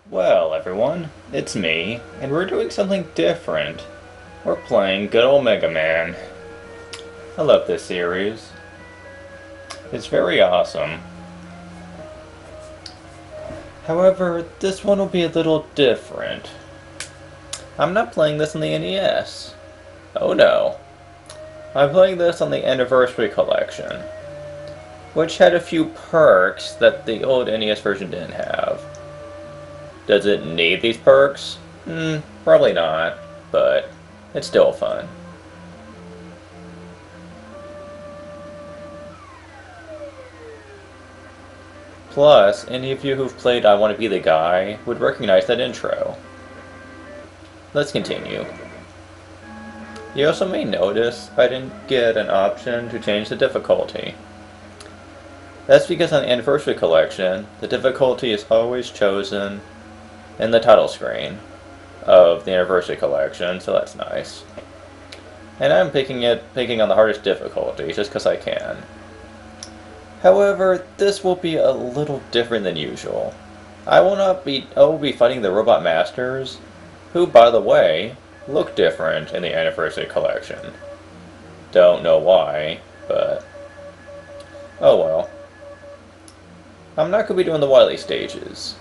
Well, everyone, it's me, and we're doing something different. We're playing good old Megaman. I love this series. It's very awesome. However, this one will be a little different. I'm not playing this on the NES. Oh no. I'm playing this on the Anniversary Collection, which had a few perks that the old NES version didn't have. Does it need these perks? Probably not, but it's still fun. Plus, any of you who've played I Want to Be the Guy would recognize that intro. Let's continue. You also may notice I didn't get an option to change the difficulty. That's because on the Anniversary Collection, the difficulty is always chosen in the title screen of the Anniversary Collection, so that's nice. And I'm picking on the hardest difficulty, just because I can. However, this will be a little different than usual. I will be fighting the Robot Masters, who, by the way, look different in the Anniversary Collection. Don't know why, but oh well. I'm not going to be doing the Wily stages.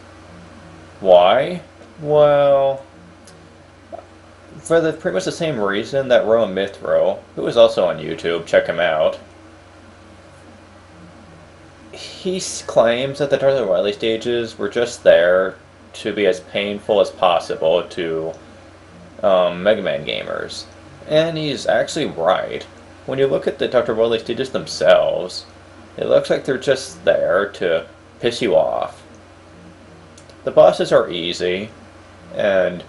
Why? Well, for pretty much the same reason that Rowan Mithro, who is also on YouTube, check him out. He claims that the Tarzan Wily stages were just there to be as painful as possible to Megaman gamers. And he's actually right. When you look at the Dr. Wily stages themselves, it looks like they're just there to piss you off. The bosses are easy, and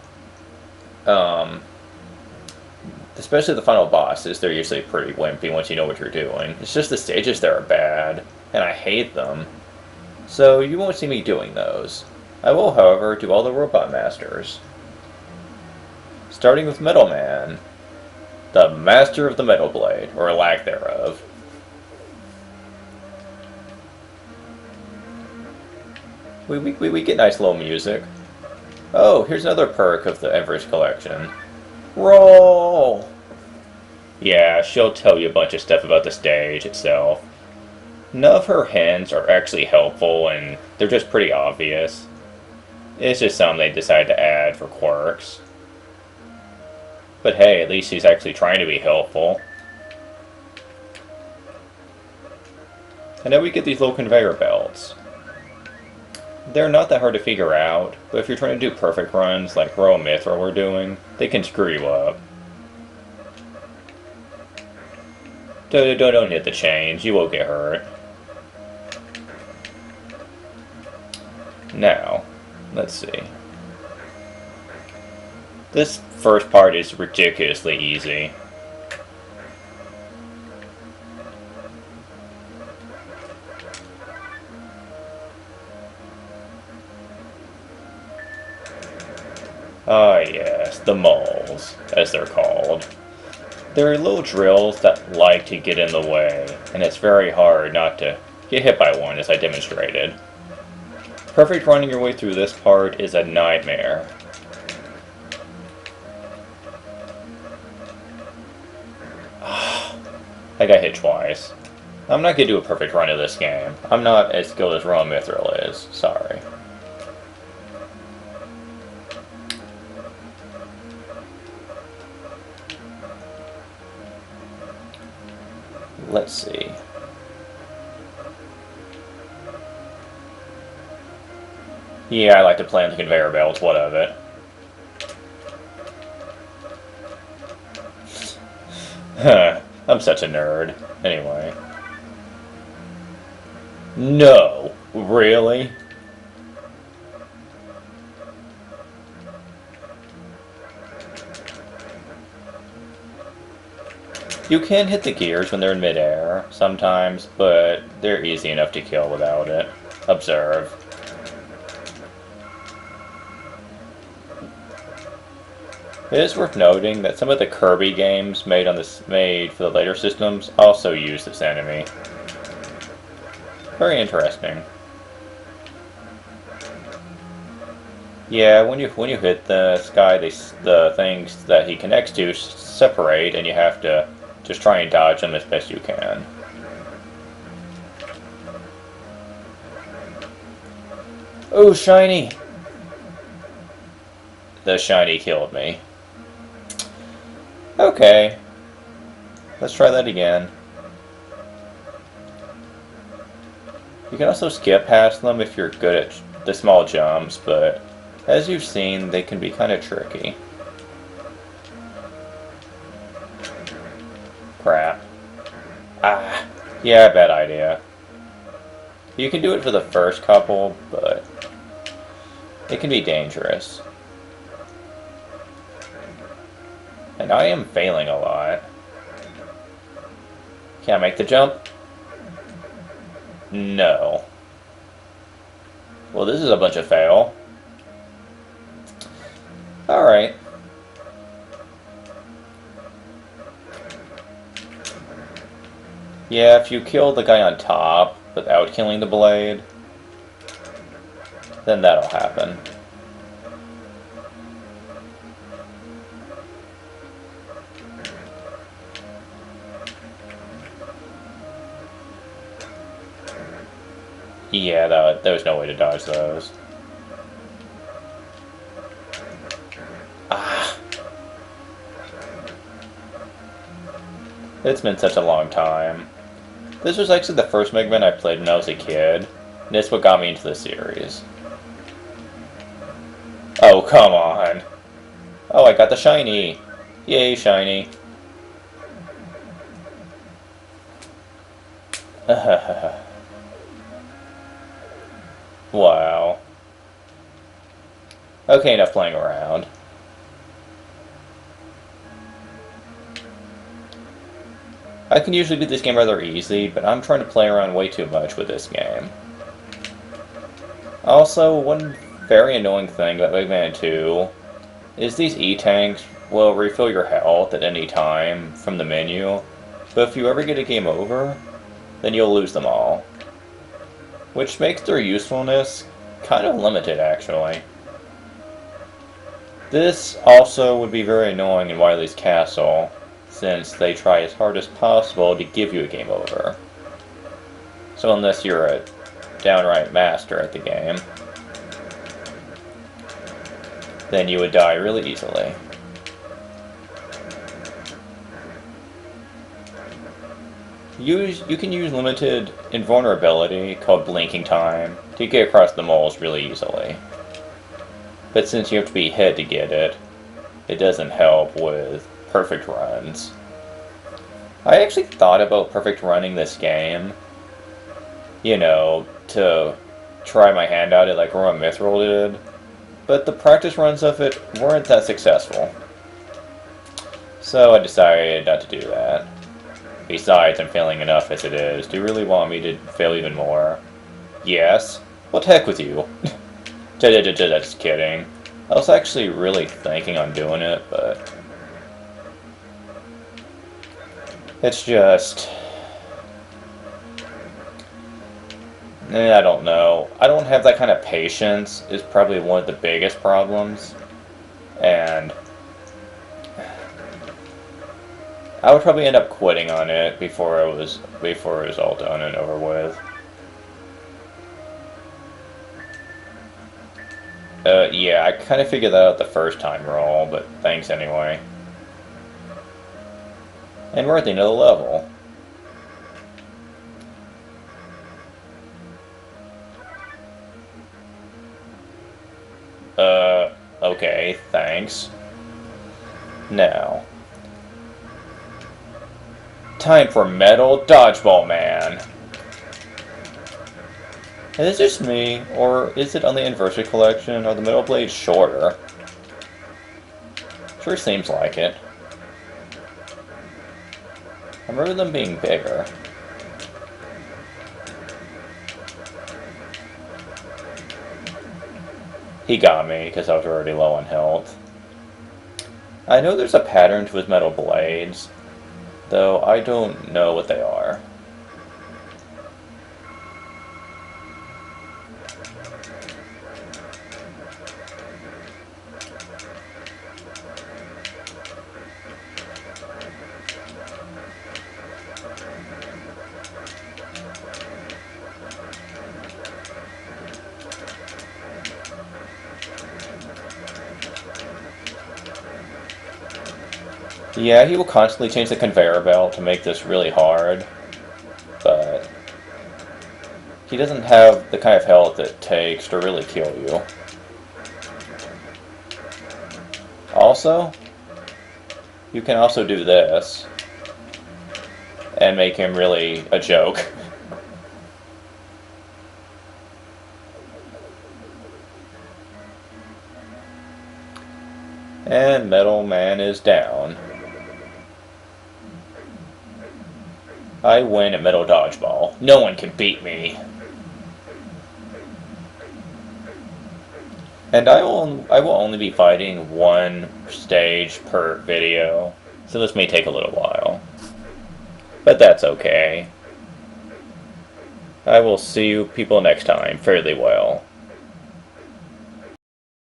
especially the final bosses, they're usually pretty wimpy once you know what you're doing. It's just the stages that are bad, and I hate them. So you won't see me doing those. I will, however, do all the Robot Masters. Starting with Metal Man, the Master of the Metal Blade, or lack thereof. We get nice little music. Oh, here's another perk of the Everest Collection. Roll! Yeah, she'll tell you a bunch of stuff about the stage itself. None of her hints are actually helpful, and they're just pretty obvious. It's just something they decide to add for quirks. But hey, at least she's actually trying to be helpful. And then we get these little conveyor belts. They're not that hard to figure out, but if you're trying to do perfect runs like Royal Mithra we're doing, they can screw you up. Don't hit the chains, you will get hurt. Now, let's see. This first part is ridiculously easy. Ah yes, the moles, as they're called. They're little drills that like to get in the way, and it's very hard not to get hit by one, as I demonstrated. Perfect running your way through this part is a nightmare. I got hit twice. I'm not going to do a perfect run of this game. I'm not as skilled as Rowan Mithril is. Sorry. Let's see. Yeah, I like to play on the conveyor belts. What of it? I'm such a nerd. Anyway. No! Really? You can hit the gears when they're in midair, sometimes, but they're easy enough to kill without it. Observe. It is worth noting that some of the Kirby games made for the later systems also use this enemy. Very interesting. Yeah, when you hit this guy, the things that he connects to separate, and you have to just try and dodge them as best you can. Oh, shiny! The shiny killed me. Okay, let's try that again. You can also skip past them if you're good at the small jumps, but as you've seen, they can be kind of tricky. Crap. Ah, yeah, bad idea. You can do it for the first couple, but it can be dangerous. And I am failing a lot. Can I make the jump? No. Well, this is a bunch of fail. Alright. Yeah, if you kill the guy on top without killing the blade, then that'll happen. Yeah, there was no way to dodge those. Ah. It's been such a long time. This was actually the first Megaman I played when I was a kid, and it's what got me into the series. Oh, come on. Oh, I got the shiny. Yay, shiny. Wow. Okay, enough playing around. I can usually beat this game rather easy, but I'm trying to play around way too much with this game. Also, one very annoying thing about Megaman 2 is these E-tanks will refill your health at any time from the menu, but if you ever get a game over, then you'll lose them all. Which makes their usefulness kind of limited, actually. This also would be very annoying in Wily's Castle, since they try as hard as possible to give you a game over. So unless you're a downright master at the game, then you would die really easily. You can use limited invulnerability, called blinking time, to get across the moles really easily. But since you have to be hit to get it, it doesn't help with perfect runs. I actually thought about perfect running this game, you know, to try my hand at it like Roman Mithril did, but the practice runs of it weren't that successful. So I decided not to do that. Besides, I'm failing enough as it is. Do you really want me to fail even more? Yes? What the heck with you? Just kidding. I was actually really thinking on doing it, but it's just... I don't know. I don't have that kind of patience, is probably one of the biggest problems. And I would probably end up quitting on it before it was all done and over with. Yeah, I kind of figured that out the first time roll, but thanks anyway. And we're at the end of the level. Okay, thanks. Now, time for Metal Dodgeball Man. Is this just me, or is it on the Anniversary Collection? Are the metal blades shorter? Sure seems like it. I remember them being bigger. He got me, because I was already low on health. I know there's a pattern to his metal blades, though I don't know what they are. Yeah, he will constantly change the conveyor belt to make this really hard, but he doesn't have the kind of health it takes to really kill you. Also, you can also do this and make him really a joke. And Metal Man is down. I win at Metal Dodgeball. No one can beat me. And I will only be fighting one stage per video, so this may take a little while. But that's okay. I will see you people next time fairly well.